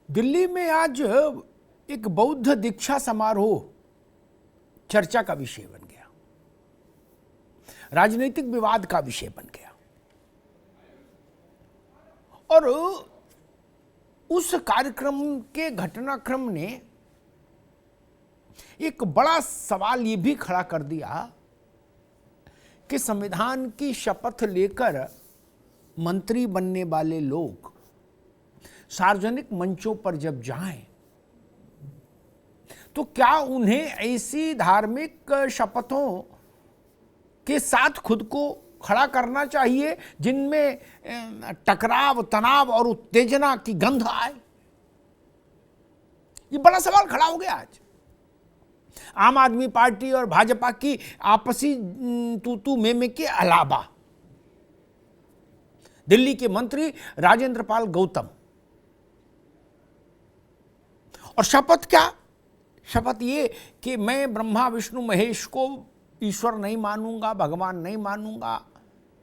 दिल्ली में आज एक बौद्ध दीक्षा समारोह चर्चा का विषय बन गया, राजनीतिक विवाद का विषय बन गया और उस कार्यक्रम के घटनाक्रम ने एक बड़ा सवाल ये भी खड़ा कर दिया कि संविधान की शपथ लेकर मंत्री बनने वाले लोग सार्वजनिक मंचों पर जब जाएं तो क्या उन्हें ऐसी धार्मिक शपथों के साथ खुद को खड़ा करना चाहिए जिनमें टकराव, तनाव और उत्तेजना की गंध आए? ये बड़ा सवाल खड़ा हो गया आज। आम आदमी पार्टी और भाजपा की आपसी तू में के अलावा दिल्ली के मंत्री राजेंद्र पाल गौतम, और शपथ क्या? शपथ ये कि मैं ब्रह्मा विष्णु महेश को ईश्वर नहीं मानूंगा, भगवान नहीं मानूंगा,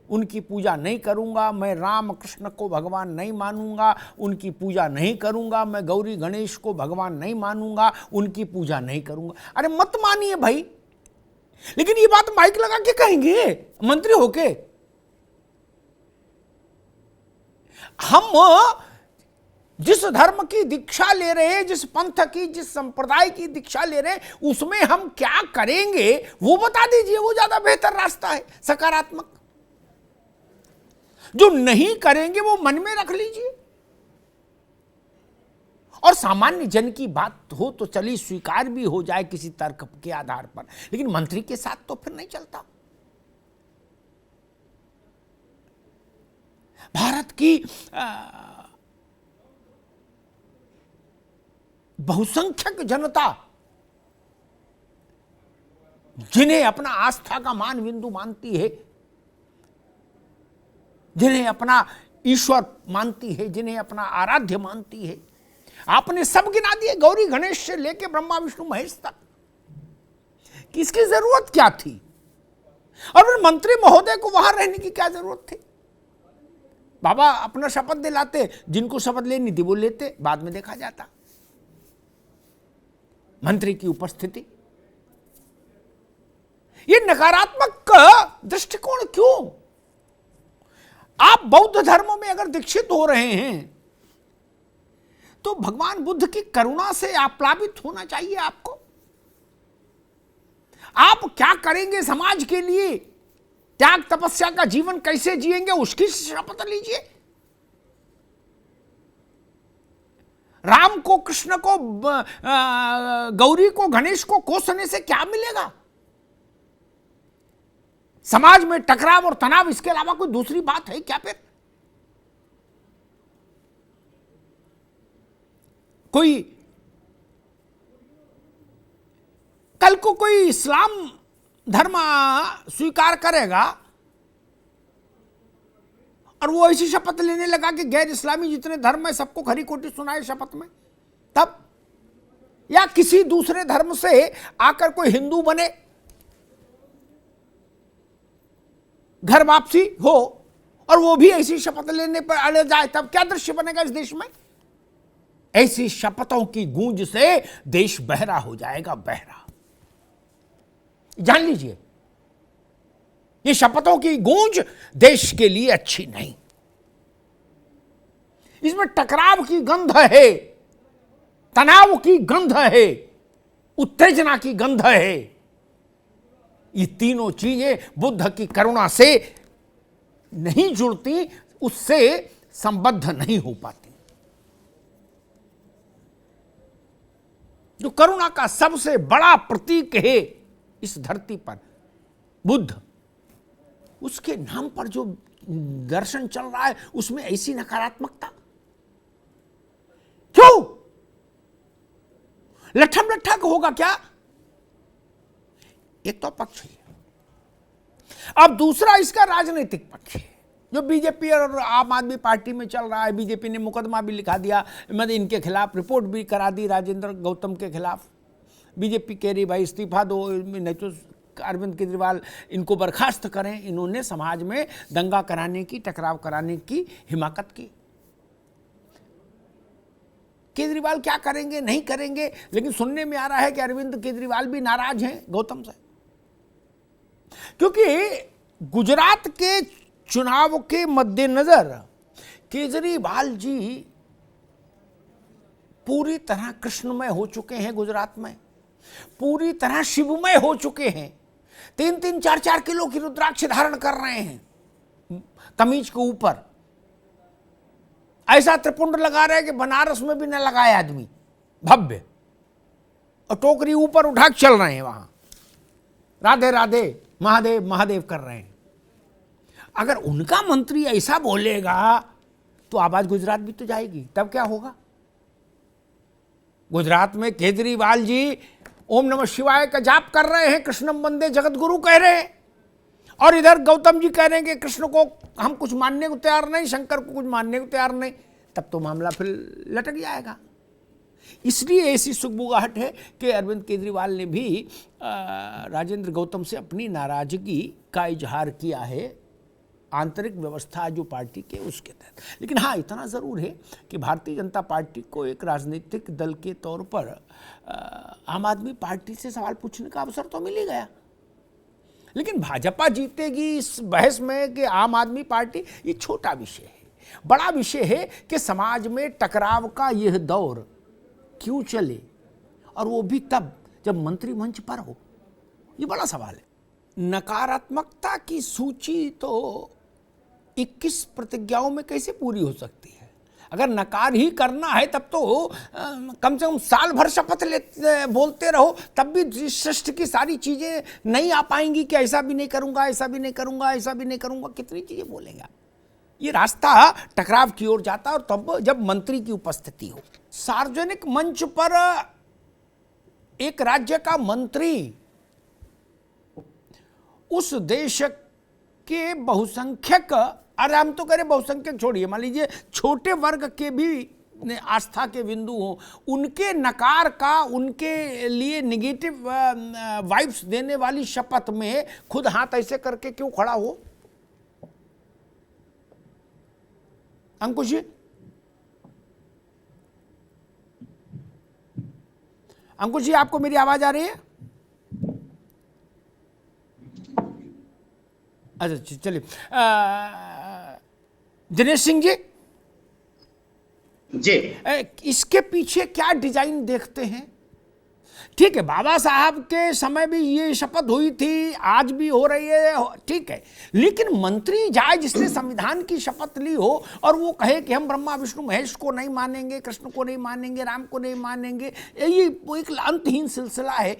उनकी पूजा नहीं करूंगा, मैं राम कृष्ण को भगवान नहीं मानूंगा, उनकी पूजा नहीं करूंगा, मैं गौरी गणेश को भगवान नहीं मानूंगा, उनकी पूजा नहीं करूंगा। अरे मत मानिए भाई, लेकिन ये बात माइक लगा के कहेंगे मंत्री होके? हम जिस धर्म की दीक्षा ले रहे हैं, जिस पंथ की, जिस संप्रदाय की दीक्षा ले रहे हैं, उसमें हम क्या करेंगे वो बता दीजिए, वो ज्यादा बेहतर रास्ता है, सकारात्मक। जो नहीं करेंगे वो मन में रख लीजिए, और सामान्य जन की बात हो तो चलिए स्वीकार भी हो जाए किसी तर्क के आधार पर, लेकिन मंत्री के साथ तो फिर नहीं चलता। भारत की बहुसंख्यक जनता जिन्हें अपना आस्था का मान बिंदु मानती है, जिन्हें अपना ईश्वर मानती है, जिन्हें अपना आराध्य मानती है, आपने सब गिना दिए, गौरी गणेश से लेके ब्रह्मा विष्णु महेश तक। किसकी जरूरत क्या थी? और फिर मंत्री महोदय को वहां रहने की क्या जरूरत थी? बाबा अपना शपथ दिलाते, जिनको शपथ लेनी थी वो लेते, बाद में देखा जाता। मंत्री की उपस्थिति, ये नकारात्मक दृष्टिकोण क्यों? आप बौद्ध धर्म में अगर दीक्षित हो रहे हैं तो भगवान बुद्ध की करुणा से आप्लावित होना चाहिए आपको। आप क्या करेंगे समाज के लिए, त्याग तपस्या का जीवन कैसे जिएंगे, उसकी शपथ लीजिए। राम को, कृष्ण को, गौरी को, गणेश को कोसने से क्या मिलेगा? समाज में टकराव और तनाव, इसके अलावा कोई दूसरी बात है क्या? फिर कोई कल को कोई इस्लाम धर्म स्वीकार करेगा और वो ऐसी शपथ लेने लगा कि गैर इस्लामी जितने धर्म है सबको खरी खोटी सुनाए शपथ में, तब? या किसी दूसरे धर्म से आकर कोई हिंदू बने, घर वापसी हो और वो भी ऐसी शपथ लेने पर अड़े जाए, तब क्या दृश्य बनेगा इस देश में? ऐसी शपथों की गूंज से देश बहरा हो जाएगा, बहरा। जान लीजिए, ये शपथों की गूंज देश के लिए अच्छी नहीं। इसमें टकराव की गंध है, तनाव की गंध है, उत्तेजना की गंध है। ये तीनों चीजें बुद्ध की करुणा से नहीं जुड़ती, उससे संबद्ध नहीं हो पाती। जो करुणा का सबसे बड़ा प्रतीक है इस धरती पर, बुद्ध, उसके नाम पर जो दर्शन चल रहा है उसमें ऐसी नकारात्मकता क्यों? लट्ठम लट्ठा का होगा क्या? एक तो पक्ष है। अब दूसरा इसका राजनीतिक पक्ष है, जो बीजेपी और आम आदमी पार्टी में चल रहा है। बीजेपी ने मुकदमा भी लिखा दिया, मतलब इनके खिलाफ रिपोर्ट भी करा दी राजेंद्र गौतम के खिलाफ। बीजेपी कह रही भाई इस्तीफा दो, नहीं तो अरविंद केजरीवाल इनको बर्खास्त करें। इन्होंने समाज में दंगा कराने की, टकराव कराने की हिमाकत की। केजरीवाल क्या करेंगे नहीं करेंगे, लेकिन सुनने में आ रहा है कि अरविंद केजरीवाल भी नाराज हैं गौतम से, क्योंकि गुजरात के चुनाव के मद्देनजर केजरीवाल जी पूरी तरह कृष्णमय हो चुके हैं, गुजरात में पूरी तरह शिवमय हो चुके हैं। 3-3, 4-4 किलो की रुद्राक्ष धारण कर रहे हैं कमीज के ऊपर, ऐसा त्रिपुंड लगा रहे हैं कि बनारस में भी न लगाए आदमी, भव्य, और टोकरी ऊपर उठा के चल रहे हैं वहां, राधे राधे महादेव महादेव कर रहे हैं। अगर उनका मंत्री ऐसा बोलेगा तो आवाज गुजरात भी तो जाएगी, तब क्या होगा? गुजरात में केजरीवाल जी ओम नमः शिवाय का जाप कर रहे हैं, कृष्णम वंदे जगत गुरु कह रहे हैं, और इधर गौतम जी कह रहे हैं कि कृष्ण को हम कुछ मानने को तैयार नहीं, शंकर को कुछ मानने को तैयार नहीं, तब तो मामला फिर लटक जाएगा। इसलिए ऐसी सुगबुगाहट है कि अरविंद केजरीवाल ने भी राजेंद्र गौतम से अपनी नाराजगी का इजहार किया है, आंतरिक व्यवस्था जो पार्टी के उसके तहत। लेकिन हाँ, इतना ज़रूर है कि भारतीय जनता पार्टी को एक राजनीतिक दल के तौर पर आम आदमी पार्टी से सवाल पूछने का अवसर तो मिल ही गया, लेकिन भाजपा जीतेगी इस बहस में कि आम आदमी पार्टी, ये छोटा विषय है। बड़ा विषय है कि समाज में टकराव का यह दौर क्यों चले, और वो भी तब जब मंत्री मंच पर हो, ये बड़ा सवाल है। नकारात्मकता की सूची तो 21 प्रतिज्ञाओं में कैसे पूरी हो सकती है? अगर नकार ही करना है तब तो कम से कम साल भर शपथ बोलते रहो, तब भी सृष्टि की सारी चीजें नहीं आ पाएंगी कि ऐसा भी नहीं करूंगा, ऐसा भी नहीं करूंगा, ऐसा भी नहीं करूंगा, कितनी चीजें बोलेंगे। ये रास्ता टकराव की ओर जाता है, और तब जब मंत्री की उपस्थिति हो। सार्वजनिक मंच पर एक राज्य का मंत्री उस देश के बहुसंख्यक, अरे हम तो करें बहुसंख्यक छोड़िए, मान लीजिए छोटे वर्ग के भी आस्था के बिंदु हो, उनके नकार का, उनके लिए निगेटिव वाइब्स देने वाली शपथ में खुद हाथ ऐसे करके क्यों खड़ा हो? अंकुश जी, अंकुश जी, आपको मेरी आवाज आ रही है? अच्छा चलिए, दिनेश सिंह जी जी, इसके पीछे क्या डिजाइन देखते हैं? ठीक है, बाबा साहब के समय भी ये शपथ हुई थी, आज भी हो रही है, ठीक है, लेकिन मंत्री जाए जिसने संविधान की शपथ ली हो और वो कहे कि हम ब्रह्मा विष्णु महेश को नहीं मानेंगे, कृष्ण को नहीं मानेंगे, राम को नहीं मानेंगे, ये एक अंतहीन सिलसिला है।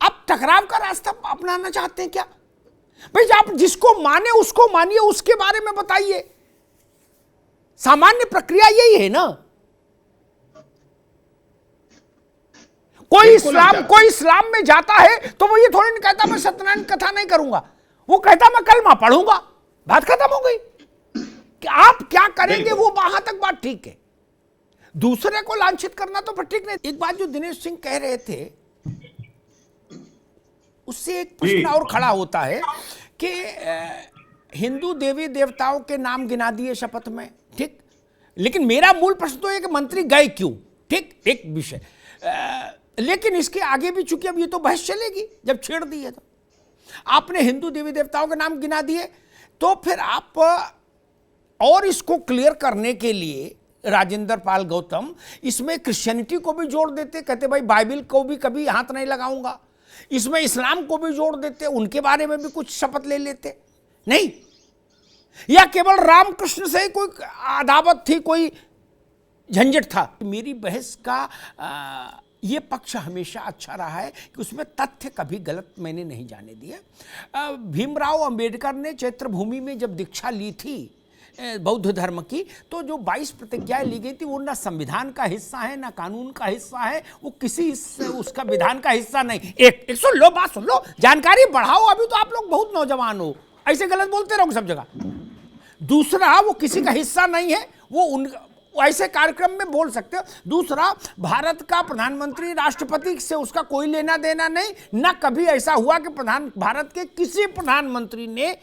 आप टकराव का रास्ता अपनाना चाहते हैं क्या? भाई आप जिसको माने उसको मानिए, उसके बारे में बताइए। सामान्य प्रक्रिया यही है ना। कोई इस्लाम में जाता है तो वो ये थोड़ी नहीं कहता मैं सत्यनारायण कथा नहीं करूंगा, वो कहता मैं कलमा पढ़ूंगा, बात खत्म हो गई। कि आप क्या करेंगे वो वहां तक बात ठीक है, दूसरे को लांछित करना तो फिर ठीक नहीं। एक बात जो दिनेश सिंह कह रहे थे उससे एक प्रश्न और खड़ा होता है कि हिंदू देवी देवताओं के नाम गिना दिए शपथ में, ठीक, लेकिन मेरा मूल प्रश्न तो है कि मंत्री गए क्यों, ठीक, एक विषय। लेकिन इसके आगे भी चूंकि अब ये तो बहस चलेगी, जब छेड़ दी है तो आपने हिंदू देवी देवताओं के नाम गिना दिए, तो फिर आप और इसको क्लियर करने के लिए राजेंद्र पाल गौतम इसमें क्रिश्चियनिटी को भी जोड़ देते, कहते भाई बाइबल को भी कभी हाथ नहीं लगाऊंगा, इसमें इस्लाम को भी जोड़ देते, उनके बारे में भी कुछ शपथ ले लेते, नहीं, या केवल रामकृष्ण से ही कोई अदावत थी, कोई झंझट था। मेरी बहस का ये पक्ष हमेशा अच्छा रहा है कि उसमें तथ्य कभी गलत मैंने नहीं जाने दिए। भीमराव अंबेडकर ने चैत्र भूमि में जब दीक्षा ली थी बौद्ध धर्म की, तो जो 22 प्रतिज्ञाएं ली गई थी वो ना संविधान का हिस्सा है ना कानून का हिस्सा है, वो किसी उसका विधान का हिस्सा नहीं। एक सुन लो, बात सुन लो, जानकारी बढ़ाओ, अभी तो आप लोग बहुत नौजवान हो, ऐसे गलत बोलते रहोगे सब जगह। दूसरा, वो किसी का हिस्सा नहीं है, वो ऐसे कार्यक्रम में बोल सकते हो। दूसरा, भारत का प्रधानमंत्री राष्ट्रपति से उसका कोई लेना देना नहीं, ना कभी ऐसा हुआ कि भारत के किसी प्रधानमंत्री ने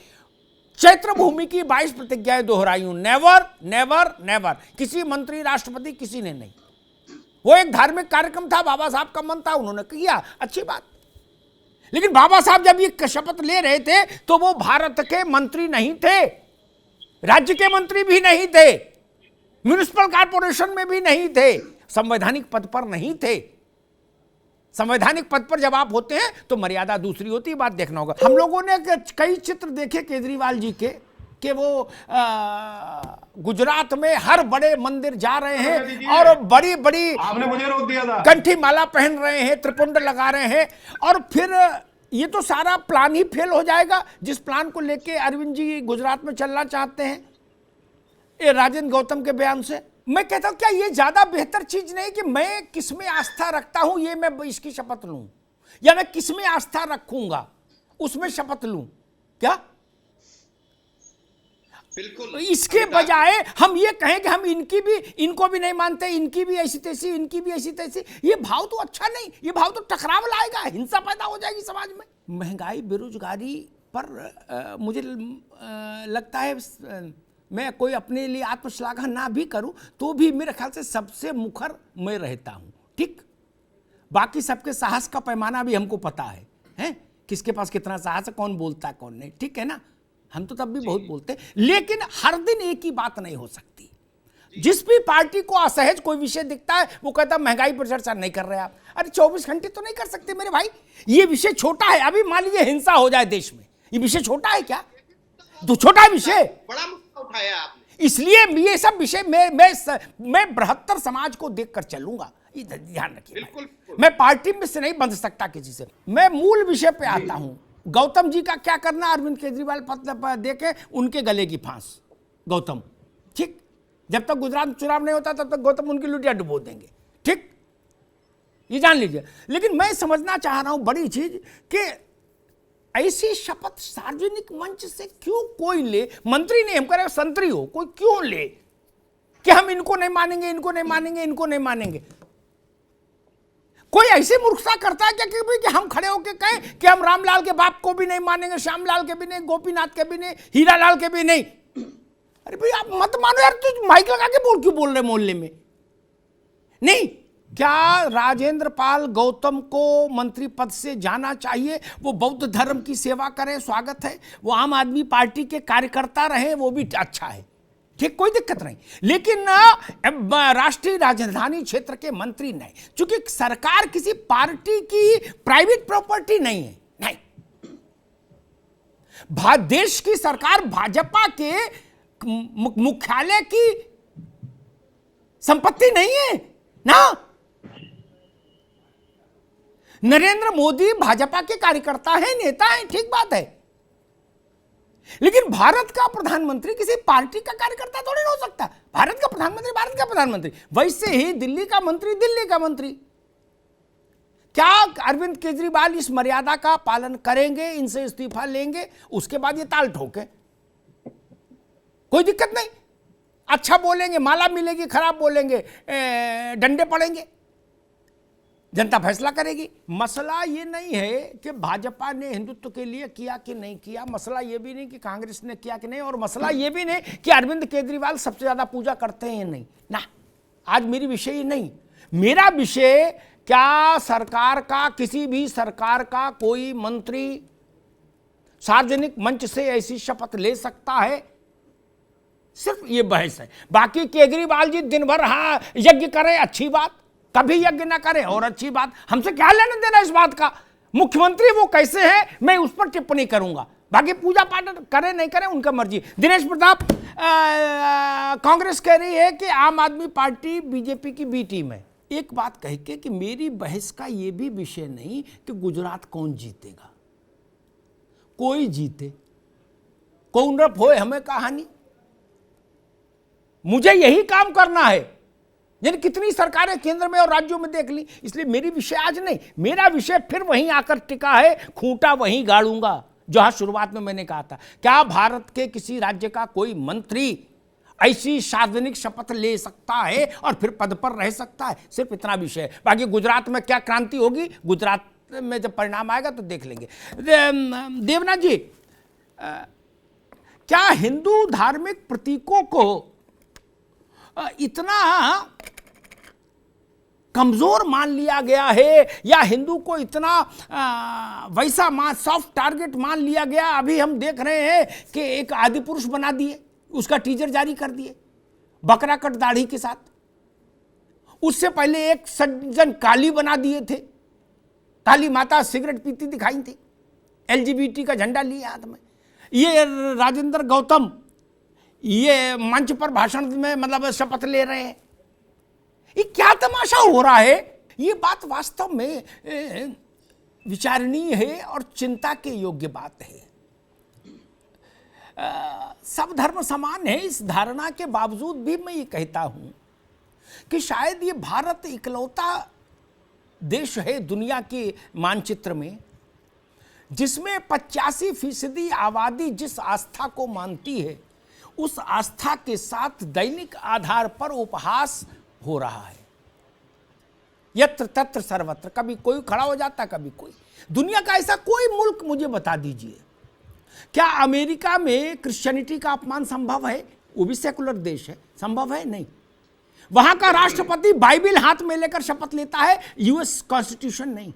चैत्र भूमि की 22 प्रतिज्ञाएं दोहराई हूं। नेवर नेवर नेवर, किसी मंत्री राष्ट्रपति किसी ने नहीं। वो एक धार्मिक कार्यक्रम था, बाबा साहब का मन था, उन्होंने किया, अच्छी बात। लेकिन बाबा साहब जब ये शपथ ले रहे थे तो वो भारत के मंत्री नहीं थे, राज्य के मंत्री भी नहीं थे, म्युनिसिपल कॉर्पोरेशन में भी नहीं थे, संवैधानिक पद पर नहीं थे। संवैधानिक पद पर जब आप होते हैं तो मर्यादा दूसरी होती है, बात देखना होगा। हम लोगों ने कई चित्र देखे केजरीवाल जी के कि वो गुजरात में हर बड़े मंदिर जा रहे हैं और बड़ी बड़ी, आपने मुझे रोक दिया था, कंठी माला पहन रहे हैं, त्रिपुंड लगा रहे हैं, और फिर ये तो सारा प्लान ही फेल हो जाएगा जिस प्लान को लेके अरविंद जी गुजरात में चलना चाहते हैं, ये राजेंद्र गौतम के बयान से। मैं कहता हूं क्या ये ज्यादा बेहतर चीज नहीं कि मैं किसमें आस्था रखता हूं ये मैं इसकी शपथ लूं, या मैं किसमें आस्था रखूंगा उसमें शपथ लूं? क्या बिल्कुल इसके बजाय हम ये कहें कि हम इनको भी नहीं मानते, इनकी भी ऐसी तैसी, इनकी भी ऐसी तैसी, ये भाव तो अच्छा नहीं, ये भाव तो टकराव लाएगा, हिंसा पैदा हो जाएगी समाज में। महंगाई बेरोजगारी पर मुझे लगता है मैं कोई अपने लिए आत्मश्लाघा ना भी करूं तो भी मेरे ख्याल से सबसे मुखर मैं रहता हूं, ठीक। बाकी सबके साहस का पैमाना भी हमको पता है किसके पास कितना साहस है, कौन बोलता है कौन नहीं, ठीक है ना। हम तो तब भी बहुत बोलते हैं, लेकिन हर दिन एक ही बात नहीं हो सकती। जिस भी पार्टी को असहज कोई विषय दिखता है वो कहता है महंगाई पर चर्चा नहीं कर रहे आप। अरे 24 घंटे तो नहीं कर सकते मेरे भाई, ये विषय छोटा है। अभी मान लीजिए हिंसा हो जाए देश में, ये विषय छोटा है क्या? तो छोटा विषय, बड़ा मुद्दा उठाया आपने। इसलिए ये सब विषय मैं बृहत्तर समाज को देखकर चलूंगा, ध्यान रखिए। बिल्कुल, मैं पार्टी में से नहीं बंध सकता किसी से। मैं मूल विषय पे आता हूं, गौतम जी का क्या करना, अरविंद केजरीवाल पत्र देके उनके गले की फांस, गौतम, ठीक। जब तक गुजरात में चुनाव नहीं होता तब तक गौतम उनकी लुटिया डुबो देंगे, ठीक, ये जान लीजिए। लेकिन मैं समझना चाह रहा हूं बड़ी चीज कि ऐसी शपथ सार्वजनिक मंच से क्यों कोई ले, मंत्री नहीं, हम कह रहे हैं संतरी हो, कोई क्यों ले कि हम इनको नहीं मानेंगे, इनको नहीं मानेंगे, इनको नहीं मानेंगे। कोई ऐसी मूर्खता करता है क्या कि हम खड़े होकर कहें कि हम रामलाल के बाप को भी नहीं मानेंगे, श्यामलाल के भी नहीं, गोपीनाथ के भी नहीं, हीरालाल के भी नहीं। अरे भाई आप मत मानो यार, तू माइक लगा के क्यों बोल रहे मोहल्ले में? नहीं, क्या राजेंद्र पाल गौतम को मंत्री पद से जाना चाहिए? वो बौद्ध धर्म की सेवा करें, स्वागत है। वो आम आदमी पार्टी के कार्यकर्ता रहे, वो भी अच्छा है, ठीक, कोई दिक्कत नहीं। लेकिन राष्ट्रीय राजधानी क्षेत्र के मंत्री नहीं, क्योंकि सरकार किसी पार्टी की प्राइवेट प्रॉपर्टी नहीं है, नहीं। देश की सरकार भाजपा के मुख्यालय की संपत्ति नहीं है ना। नरेंद्र मोदी भाजपा के कार्यकर्ता हैं, नेता हैं, ठीक बात है। लेकिन भारत का प्रधानमंत्री किसी पार्टी का कार्यकर्ता थोड़ी ना हो सकता। भारत का प्रधानमंत्री भारत का प्रधानमंत्री, वैसे ही दिल्ली का मंत्री दिल्ली का मंत्री। क्या अरविंद केजरीवाल इस मर्यादा का पालन करेंगे, इनसे इस्तीफा लेंगे, उसके बाद ये ताल ठोके, कोई दिक्कत नहीं। अच्छा बोलेंगे माला मिलेगी, खराब बोलेंगे डंडे पड़ेंगे, जनता फैसला करेगी। मसला ये नहीं है कि भाजपा ने हिंदुत्व के लिए किया कि नहीं किया, मसला ये भी नहीं कि कांग्रेस ने किया कि नहीं, और मसला ये भी नहीं कि अरविंद केजरीवाल सबसे ज्यादा पूजा करते हैं नहीं ना। आज मेरी विषय ये नहीं, मेरा विषय क्या सरकार का, किसी भी सरकार का कोई मंत्री सार्वजनिक मंच से ऐसी शपथ ले सकता है, सिर्फ ये बहस है। बाकी केजरीवाल जी दिन भर हाँ यज्ञ करें, अच्छी बात, कभी यज्ञ ना करें और अच्छी बात, हमसे क्या लेना देना इस बात का। मुख्यमंत्री वो कैसे है मैं उस पर टिप्पणी करूंगा, बाकी पूजा पाठ करें नहीं करें उनका मर्जी। दिनेश प्रताप, कांग्रेस कह रही है कि आम आदमी पार्टी बीजेपी की बी टीम है। एक बात कह के कि मेरी बहस का ये भी विषय नहीं कि गुजरात कौन जीतेगा, कोई जीते, कौन रफ होए हमें कहानी, मुझे यही काम करना है। यानी कितनी सरकारें केंद्र में और राज्यों में देख ली, इसलिए मेरी विषय आज नहीं, मेरा विषय फिर वहीं आकर टिका है, खूंटा वहीं गाड़ूंगा जहां शुरुआत में मैंने कहा था। क्या भारत के किसी राज्य का कोई मंत्री ऐसी सार्वजनिक शपथ ले सकता है और फिर पद पर रह सकता है? सिर्फ इतना विषय है। बाकी गुजरात में क्या क्रांति होगी, गुजरात में जब परिणाम आएगा तो देख लेंगे। देवनाथ जी, क्या हिंदू धार्मिक प्रतीकों को इतना कमजोर मान लिया गया है, या हिंदू को इतना वैसा सॉफ्ट टारगेट मान लिया गया? अभी हम देख रहे हैं कि एक आदि पुरुष बना दिए, उसका टीजर जारी कर दिए बकरा कट दाढ़ी के साथ। उससे पहले एक सज्जन काली बना दिए थे, काली माता सिगरेट पीती दिखाई थी, LGBT का झंडा लिए हाथ में। ये राजेंद्र गौतम ये मंच पर भाषण में मतलब शपथ ले रहे हैं। ये क्या तमाशा हो रहा है? ये बात वास्तव में विचारणीय है और चिंता के योग्य बात है। सब धर्म समान है, इस धारणा के बावजूद भी मैं ये कहता हूं कि शायद ये भारत इकलौता देश है दुनिया के मानचित्र में जिसमें 85% आबादी जिस आस्था को मानती है, उस आस्था के साथ दैनिक आधार पर उपहास हो रहा है। यत्र तत्र सर्वत्र, कभी कोई खड़ा हो जाता, कभी कोई। दुनिया का ऐसा कोई मुल्क मुझे बता दीजिए, क्या अमेरिका में क्रिश्चियनिटी का अपमान संभव है? वो भी सेकुलर देश है, संभव है? नहीं। वहां का राष्ट्रपति बाइबिल हाथ में लेकर शपथ लेता है, यूएस कॉन्स्टिट्यूशन नहीं।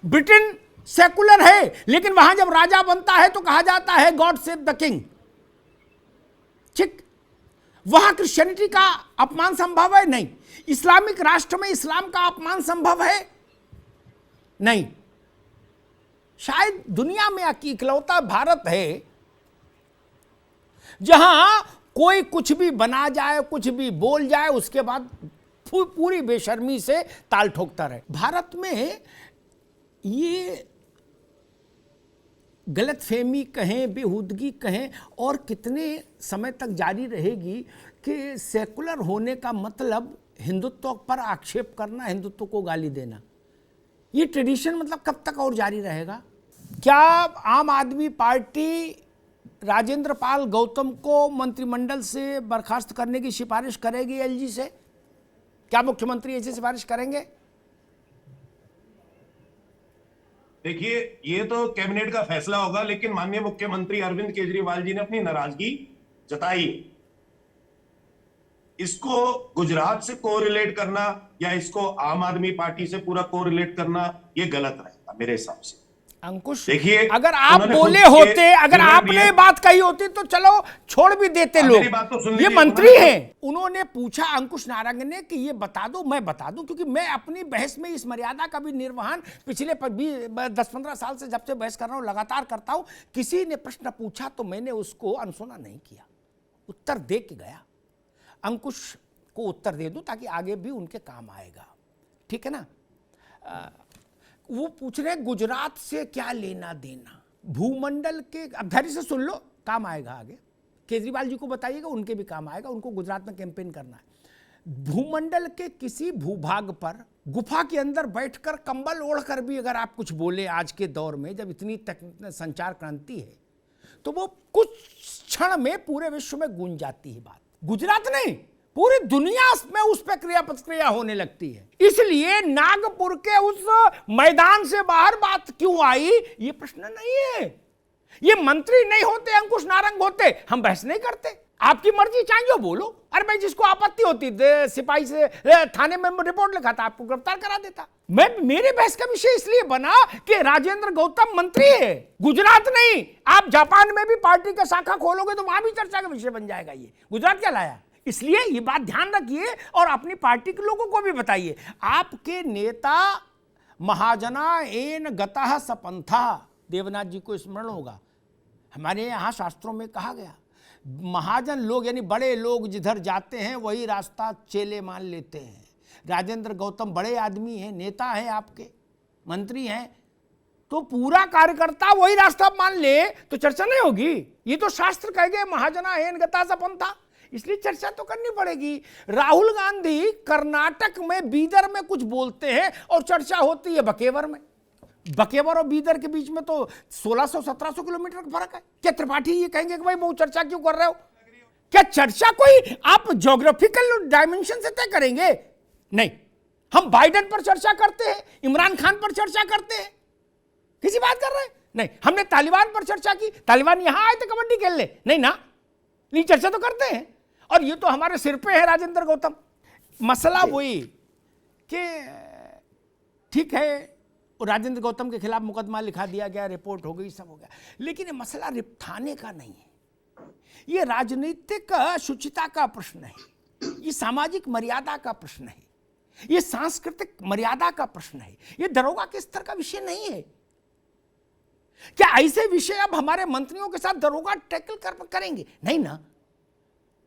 ब्रिटेन सेकुलर है, लेकिन वहां जब राजा बनता है तो कहा जाता है गॉड सेव द किंग। ठीक, वहां क्रिश्चियनिटी का अपमान संभव है? नहीं। इस्लामिक राष्ट्र में इस्लाम का अपमान संभव है? नहीं। शायद दुनिया में इकलौता भारत है जहां कोई कुछ भी बना जाए, कुछ भी बोल जाए, उसके बाद पूरी बेशर्मी से ताल ठोकता रहे। भारत में ये गलतफहमी कहें, बेहूदगी कहें, और कितने समय तक जारी रहेगी कि सेकुलर होने का मतलब हिंदुत्व पर आक्षेप करना, हिंदुत्व को गाली देना। ये ट्रेडिशन मतलब कब तक और जारी रहेगा? क्या आम आदमी पार्टी राजेंद्र पाल गौतम को मंत्रिमंडल से बर्खास्त करने की सिफारिश करेगी एलजी से? क्या मुख्यमंत्री ऐसी सिफारिश करेंगे? देखिए, ये तो कैबिनेट का फैसला होगा, लेकिन माननीय मुख्यमंत्री अरविंद केजरीवाल जी ने अपनी नाराजगी जताई। इसको गुजरात से कोरिलेट करना या इसको आम आदमी पार्टी से पूरा कोरिलेट करना, ये गलत रहेगा मेरे हिसाब से। अंकुश, देखिए, अगर आप बोले होते, अगर आपने बात कही होती तो चलो छोड़ भी देते लोग। तो ये मंत्री हैं। उन्होंने पूछा अंकुश नारंग ने कि ये बता दो, मैं बता दूं, क्योंकि मैं अपनी बहस में इस मर्यादा का भी निर्वहन पिछले 10-15 साल से जब से बहस कर रहा हूं लगातार करता हूं। किसी ने प्रश्न पूछा तो मैंने उसको अनसुना नहीं किया, उत्तर दे के गया। अंकुश को उत्तर दे दूं ताकि आगे भी उनके काम आएगा, ठीक है ना? वो पूछ रहे गुजरात से क्या लेना देना, भूमंडल के, अब धैर्य से सुन लो, काम आएगा आगे। केजरीवाल जी को बताइएगा, उनके भी काम आएगा, उनको गुजरात में कैंपेन करना है। भूमंडल के किसी भूभाग पर गुफा के अंदर बैठकर कंबल ओढ़कर भी अगर आप कुछ बोले आज के दौर में, जब इतनी संचार क्रांति है, तो वो कुछ क्षण में पूरे विश्व में गूंज जाती है बात। गुजरात नहीं, पूरी दुनिया में उस पर क्रिया प्रतिक्रिया होने लगती है। इसलिए नागपुर के उस मैदान से बाहर बात क्यों आई, ये प्रश्न नहीं है। ये मंत्री नहीं होते, अंकुश नारंग होते, हम बहस नहीं करते। आपकी मर्जी, चाहे जो बोलो। अरे भाई, जिसको आपत्ति होती सिपाही से थाने में रिपोर्ट लिखा था, आपको गिरफ्तार करा देता। मेरे बहस का विषय इसलिए बना कि राजेंद्र गौतम मंत्री है, गुजरात नहीं। आप जापान में भी पार्टी का शाखा खोलोगे तो वहां भी चर्चा का विषय बन जाएगा। ये गुजरात क्या लाया? इसलिए ये बात ध्यान रखिए और अपनी पार्टी के लोगों को भी बताइए। आपके नेता महाजना एन गतः सपंथा, देवनाथ जी को स्मरण होगा, हमारे यहाँ शास्त्रों में कहा गया, महाजन लोग यानी बड़े लोग जिधर जाते हैं वही रास्ता चेले मान लेते हैं। राजेंद्र गौतम बड़े आदमी हैं, नेता हैं, आपके मंत्री हैं, तो पूरा कार्यकर्ता वही रास्ता मान ले तो चर्चा नहीं होगी। ये तो शास्त्र कह गए, महाजना एन गतः सपंथा, इसलिए चर्चा तो करनी पड़ेगी। राहुल गांधी कर्नाटक में बीदर में कुछ बोलते हैं और चर्चा होती है बकेवर में। बकेवर और बीदर के बीच में तो 1600-1700 किलोमीटर का फर्क है। क्या त्रिपाठी ये कहेंगे कि भाई वो चर्चा क्यों कर रहे हो? क्या चर्चा कोई आप ज्योग्राफिकल डायमेंशन से तय करेंगे? नहीं, हम बाइडेन पर चर्चा करते हैं, इमरान खान पर चर्चा करते हैं, किसी बात कर रहे हैं? नहीं, हमने तालिबान पर चर्चा की, तालिबान यहां आए थे कबड्डी खेलने, नहीं ना, नहीं चर्चा तो करते हैं। और ये तो हमारे सिर पे है राजेंद्र गौतम। मसला वही कि ठीक है राजेंद्र गौतम के खिलाफ मुकदमा लिखा दिया गया, रिपोर्ट हो गई, सब हो गया, लेकिन ये मसला थाने का नहीं है, ये राजनीतिक शुचिता का प्रश्न है, ये सामाजिक मर्यादा का प्रश्न है, ये सांस्कृतिक मर्यादा का प्रश्न है, ये दरोगा के स्तर का विषय नहीं है। क्या ऐसे विषय अब हमारे मंत्रियों के साथ दरोगा टैकल करेंगे? नहीं ना,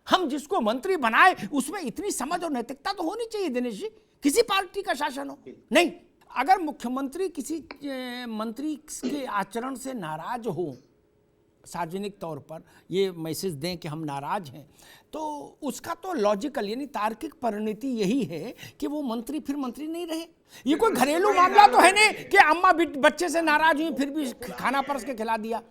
हम जिसको मंत्री बनाए उसमें इतनी समझ और नैतिकता तो होनी चाहिए दिनेश जी, किसी पार्टी का शासन हो। नहीं, अगर मुख्यमंत्री किसी मंत्री के आचरण से नाराज हो, सार्वजनिक तौर पर ये मैसेज दें कि हम नाराज हैं, तो उसका तो लॉजिकल यानी तार्किक परिणति यही है कि वो मंत्री फिर मंत्री नहीं रहे। ये कोई घरेलू मामला तो है नहीं कि अम्मा बच्चे से नाराज हुई फिर भी खाना परस के खिला दिया,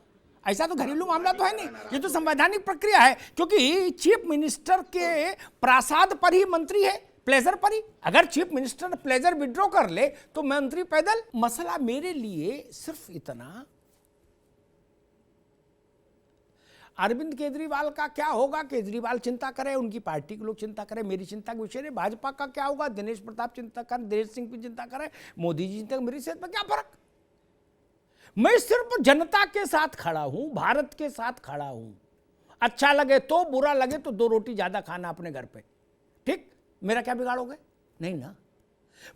ऐसा तो घरेलू मामला तो है नहीं, ये तो संवैधानिक प्रक्रिया है, क्योंकि चीफ मिनिस्टर के प्रासाद पर ही मंत्री है, प्लेजर पर ही। अगर चीफ मिनिस्टर प्लेजर विड्रॉ कर ले तो मंत्री पैदल। मसला मेरे लिए सिर्फ इतना, अरविंद केजरीवाल का क्या होगा, केजरीवाल चिंता करे, उनकी पार्टी के लोग चिंता करें, मेरी चिंता का विषय नहीं। भाजपा का क्या होगा, दिनेश प्रताप चिंता करें, दिनेश सिंह भी चिंता करें, मोदी जी चिंता, मेरी सेहत में क्या फर्क। मैं सिर्फ जनता के साथ खड़ा हूं, भारत के साथ खड़ा हूं। अच्छा लगे तो, बुरा लगे तो 2 रोटी ज्यादा खाना अपने घर पे, ठीक, मेरा क्या बिगाड़ोगे? नहीं ना,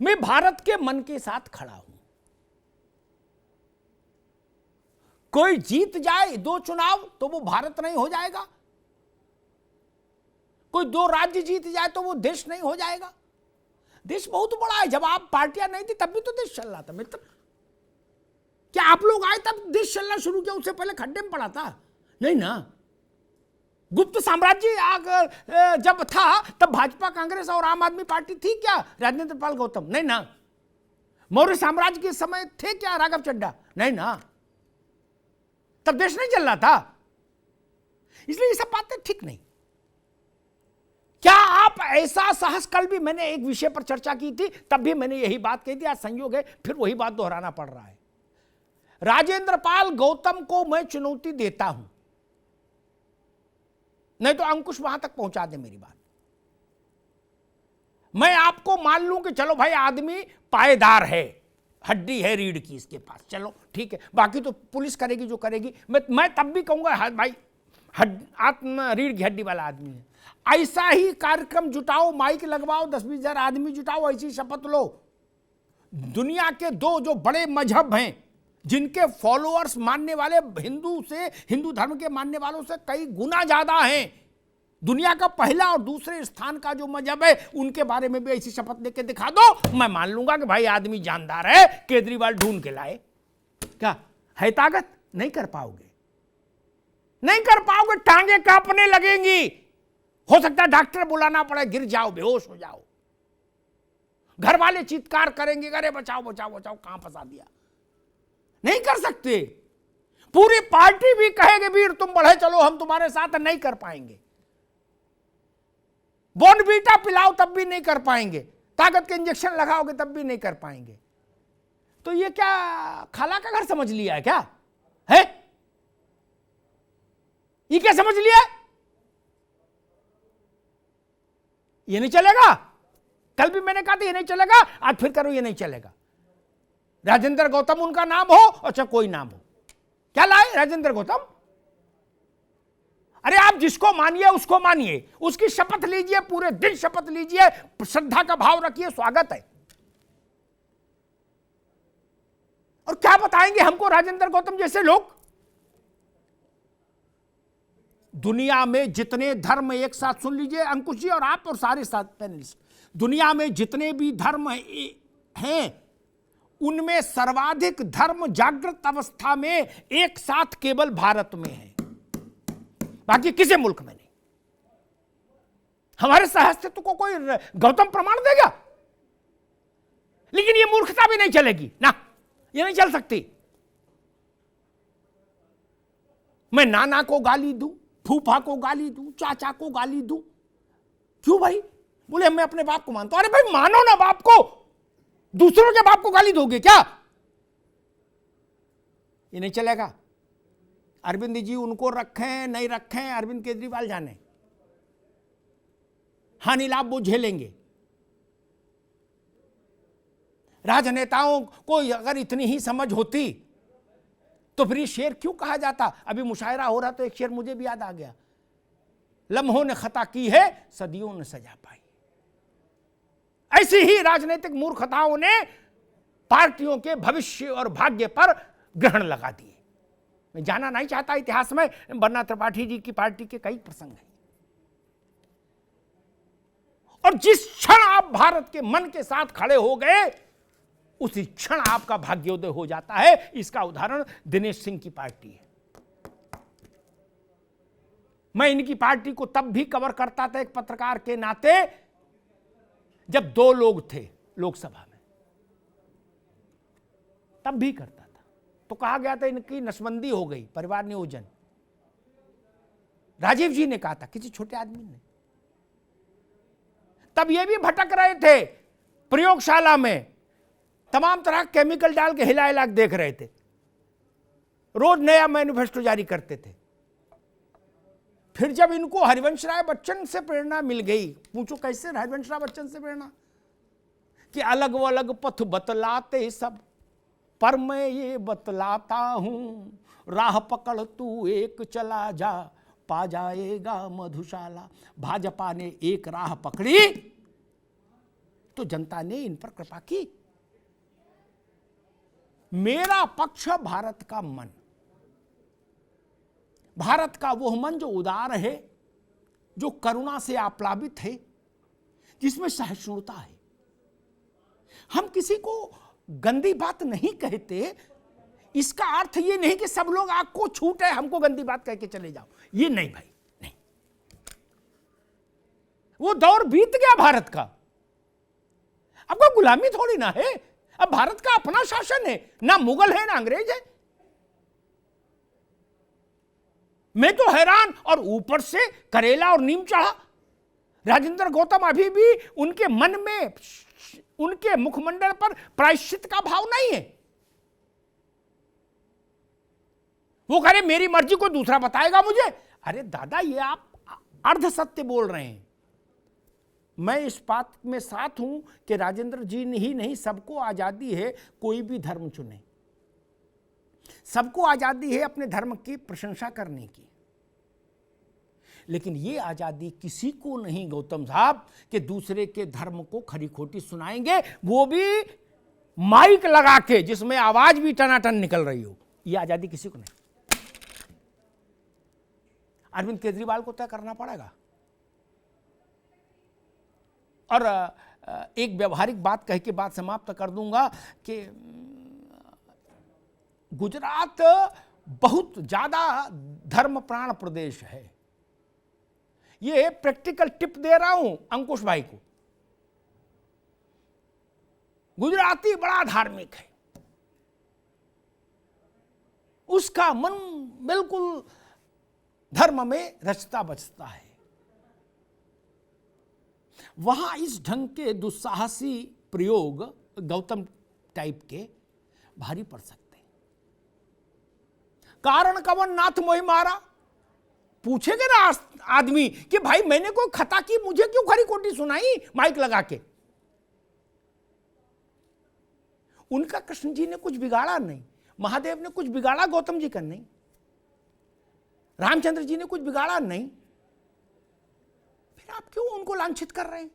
मैं भारत के मन के साथ खड़ा हूं। कोई जीत जाए 2 चुनाव तो वो भारत नहीं हो जाएगा, कोई 2 राज्य जीत जाए तो वो देश नहीं हो जाएगा। देश बहुत बड़ा है, जब आप पार्टियां नहीं थी तब भी तो देश चल रहा था मित्र। क्या आप लोग आए तब देश चलना शुरू किया, उससे पहले खड्डे में पड़ा था? नहीं ना, गुप्त साम्राज्य जब था तब भाजपा, कांग्रेस और आम आदमी पार्टी थी क्या राजेंद्र पाल गौतम? नहीं ना। मौर्य साम्राज्य के समय थे क्या राघव चड्ढा? नहीं ना, तब देश नहीं चल रहा था। इसलिए ये सब बातें ठीक नहीं। क्या आप ऐसा साहस, कल भी मैंने एक विषय पर चर्चा की थी, तब भी मैंने यही बात कही थी, आज संयोग है फिर वही बात दोहराना पड़ रहा है। राजेंद्र पाल गौतम को मैं चुनौती देता हूं, नहीं तो अंकुश वहां तक पहुंचा दे मेरी बात। मैं आपको मान लूं कि चलो भाई आदमी पायदार है, हड्डी है रीढ़ की इसके पास, चलो ठीक है, बाकी तो पुलिस करेगी जो करेगी। मैं तब भी कहूंगा भाई आत्म रीढ़ की हड्डी वाला आदमी है। ऐसा ही कार्यक्रम जुटाओ, माइक लगवाओ, 10-20 हजार आदमी जुटाओ, ऐसी शपथ लो। दुनिया के 2 जो बड़े मजहब हैं, जिनके फॉलोअर्स मानने वाले हिंदू धर्म के मानने वालों से कई गुना ज्यादा हैं, दुनिया का पहला और दूसरे स्थान का जो मजहब है, उनके बारे में भी ऐसी शपथ लेके दिखा दो, मैं मान लूंगा कि भाई आदमी जानदार है, केजरीवाल ढूंढ के लाए। क्या है ताकत? नहीं कर पाओगे, नहीं कर पाओगे, टांगे कांपने लगेंगी, हो सकता है डॉक्टर बुलाना पड़े, गिर जाओ, बेहोश हो जाओ, घर वाले चित्कार करेंगे, अरे बचाओ बचाओ बचाओ, कहां फंसा दिया। नहीं कर सकते। पूरी पार्टी भी कहेगी वीर तुम बढ़े चलो, हम तुम्हारे साथ, नहीं कर पाएंगे। बॉर्नवीटा पिलाओ तब भी नहीं कर पाएंगे, ताकत के इंजेक्शन लगाओगे तब भी नहीं कर पाएंगे। तो ये क्या खाला का घर समझ लिया है क्या? है ये क्या समझ लिया? ये नहीं चलेगा। कल भी मैंने कहा था ये नहीं चलेगा, आज फिर करो ये नहीं चलेगा। राजेंद्र गौतम उनका नाम हो, अच्छा कोई नाम हो, क्या लाए राजेंद्र गौतम? अरे आप जिसको मानिए उसको मानिए, उसकी शपथ लीजिए, पूरे दिन शपथ लीजिए, श्रद्धा का भाव रखिए, स्वागत है। और क्या बताएंगे हमको राजेंद्र गौतम जैसे लोग? दुनिया में जितने धर्म, एक साथ सुन लीजिए अंकुश जी और आप और सारे साथ पैनलिस्ट, दुनिया में जितने भी धर्म हैं उनमें सर्वाधिक धर्म जागृत अवस्था में एक साथ केवल भारत में है, बाकी किसी मुल्क में नहीं। हमारे सहस्तित्व को कोई गौतम प्रमाण देगा? लेकिन ये मूर्खता भी नहीं चलेगी ना, ये नहीं चल सकती। मैं नाना को गाली दूं, फूफा को गाली दूं, चाचा को गाली दूं, क्यों भाई? बोले मैं अपने बाप को मानता हूं। अरे भाई मानो ना बाप को, दूसरों के बाप को गाली दोगे क्या? ये नहीं चलेगा। अरविंद जी उनको रखें नहीं रखें, अरविंद केजरीवाल जाने, हानि लाभ वो झेलेंगे। राजनेताओं को अगर इतनी ही समझ होती तो फिर ये शेर क्यों कहा जाता। अभी मुशायरा हो रहा तो एक शेर मुझे भी याद आ गया, लम्हों ने खता की है सदियों ने सजा पाई। ऐसी ही राजनीतिक मूर्खताओं ने पार्टियों के भविष्य और भाग्य पर ग्रहण लगा दिए। मैं जाना नहीं चाहता इतिहास में, बन्ना त्रिपाठी जी की पार्टी के कई प्रसंग हैं। और जिस क्षण आप भारत के मन के साथ खड़े हो गए उसी क्षण आपका भाग्योदय हो जाता है। इसका उदाहरण दिनेश सिंह की पार्टी है। मैं इनकी पार्टी को तब भी कवर करता था एक पत्रकार के नाते जब 2 लोग थे लोकसभा में, तब भी करता था। तो कहा गया था इनकी नसबंदी हो गई, परिवार नियोजन। राजीव जी ने कहा था, किसी छोटे आदमी ने। तब ये भी भटक रहे थे प्रयोगशाला में, तमाम तरह केमिकल डाल के हिला हिला देख रहे थे, रोज नया मैनिफेस्टो जारी करते थे। फिर जब इनको हरिवंश राय बच्चन से प्रेरणा मिल गई, पूछो कैसे हरिवंश राय बच्चन से प्रेरणा, कि अलग वो अलग पथ बतलाते सब, पर मैं ये बतलाता हूं राह पकड़ तू एक चला जा, पा जाएगा मधुशाला। भाजपा ने एक राह पकड़ी तो जनता ने इन पर कृपा की। मेरा पक्ष भारत का मन, भारत का वह मन जो उदार है, जो करुणा से आप्लावित है, जिसमें सहिष्णुता है। हम किसी को गंदी बात नहीं कहते, इसका अर्थ ये नहीं कि सब लोग आपको छूट है हमको गंदी बात कह के चले जाओ, ये नहीं भाई, नहीं। वो दौर बीत गया भारत का। अब कोई गुलामी थोड़ी ना है, अब भारत का अपना शासन है, ना मुगल है ना अंग्रेज है। मैं तो हैरान, और ऊपर से करेला और नीम चढ़ा। राजेंद्र गौतम अभी भी उनके मन में, उनके मुखमंडल पर प्रायश्चित का भाव नहीं है। वो कह रहे मेरी मर्जी को दूसरा बताएगा मुझे। अरे दादा, ये आप अर्ध सत्य बोल रहे हैं। मैं इस बात में साथ हूं कि राजेंद्र जी ने ही नहीं, सबको आजादी है कोई भी धर्म चुने, सबको आजादी है अपने धर्म की प्रशंसा करने की। लेकिन ये आजादी किसी को नहीं गौतम साहब कि दूसरे के धर्म को खरी खोटी सुनाएंगे, वो भी माइक लगा के जिसमें आवाज भी टनाटन निकल रही हो। ये आजादी किसी को नहीं। अरविंद केजरीवाल को तय करना पड़ेगा। और एक व्यवहारिक बात कह के बात समाप्त कर दूंगा कि गुजरात बहुत ज्यादा धर्मप्राण प्रदेश है। ये प्रैक्टिकल टिप दे रहा हूं अंकुश भाई को। गुजराती बड़ा धार्मिक है, उसका मन बिल्कुल धर्म में रचता बचता है। वहां इस ढंग के दुस्साहसी प्रयोग गौतम टाइप के भारी पड़ सकते हैं। कारण कवन नाथ मोहि मारा, पूछेगा ना आदमी कि भाई मैंने कोई खता की, मुझे क्यों खरी खोटी सुनाई माइक लगा के। उनका कृष्ण जी ने कुछ बिगाड़ा नहीं, महादेव ने कुछ बिगाड़ा गौतम जी का नहीं, रामचंद्र जी ने कुछ बिगाड़ा नहीं, फिर आप क्यों उनको लांछित कर रहे हैं?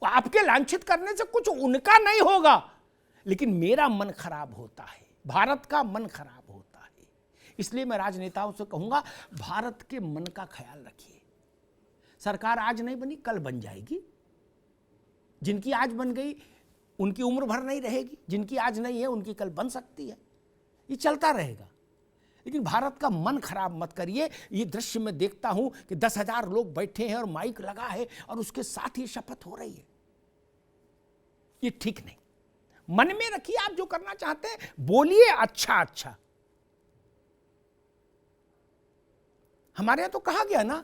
वो आपके लांछित करने से कुछ उनका नहीं होगा, लेकिन मेरा मन खराब होता है, भारत का मन खराब होता है। इसलिए मैं राजनेताओं से कहूंगा, भारत के मन का ख्याल रखिए। सरकार आज नहीं बनी, कल बन जाएगी। जिनकी आज बन गई उनकी उम्र भर नहीं रहेगी, जिनकी आज नहीं है उनकी कल बन सकती है। ये चलता रहेगा, लेकिन भारत का मन खराब मत करिए। ये दृश्य में देखता हूं कि 10,000 लोग बैठे हैं और माइक लगा है और उसके साथ ही शपथ हो रही है। ये ठीक नहीं। मन में रखिए, आप जो करना चाहते हैं बोलिए अच्छा अच्छा। हमारे यहां तो कहा गया ना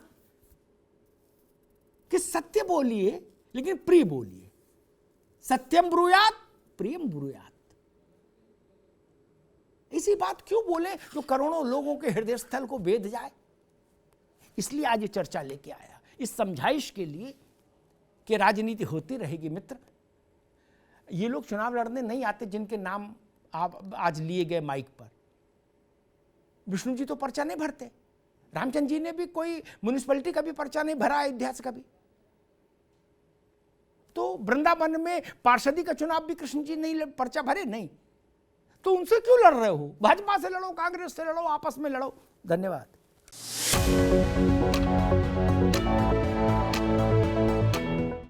कि सत्य बोलिए लेकिन प्रिय बोलिए। सत्यम ब्रूयात प्रियम ब्रूयात। ऐसी बात क्यों बोले जो करोड़ों लोगों के हृदय स्थल को भेद जाए? इसलिए आज ये चर्चा लेके आया, इस समझाइश के लिए कि राजनीति होती रहेगी। मित्र, ये लोग चुनाव लड़ने नहीं आते जिनके नाम आप आज लिए गए माइक पर। विष्णु जी तो पर्चा नहीं भरते, रामचंद्र जी ने भी कोई म्युनिसिपैलिटी का भी पर्चा नहीं भरा अयोध्या से कभी। तो वृंदावन में पार्षदी का चुनाव भी कृष्ण जी नहीं पर्चा भरे, नहीं। तो उनसे क्यों लड़ रहे हो? भाजपा से लड़ो, कांग्रेस से लड़ो, आपस में लड़ो। धन्यवाद।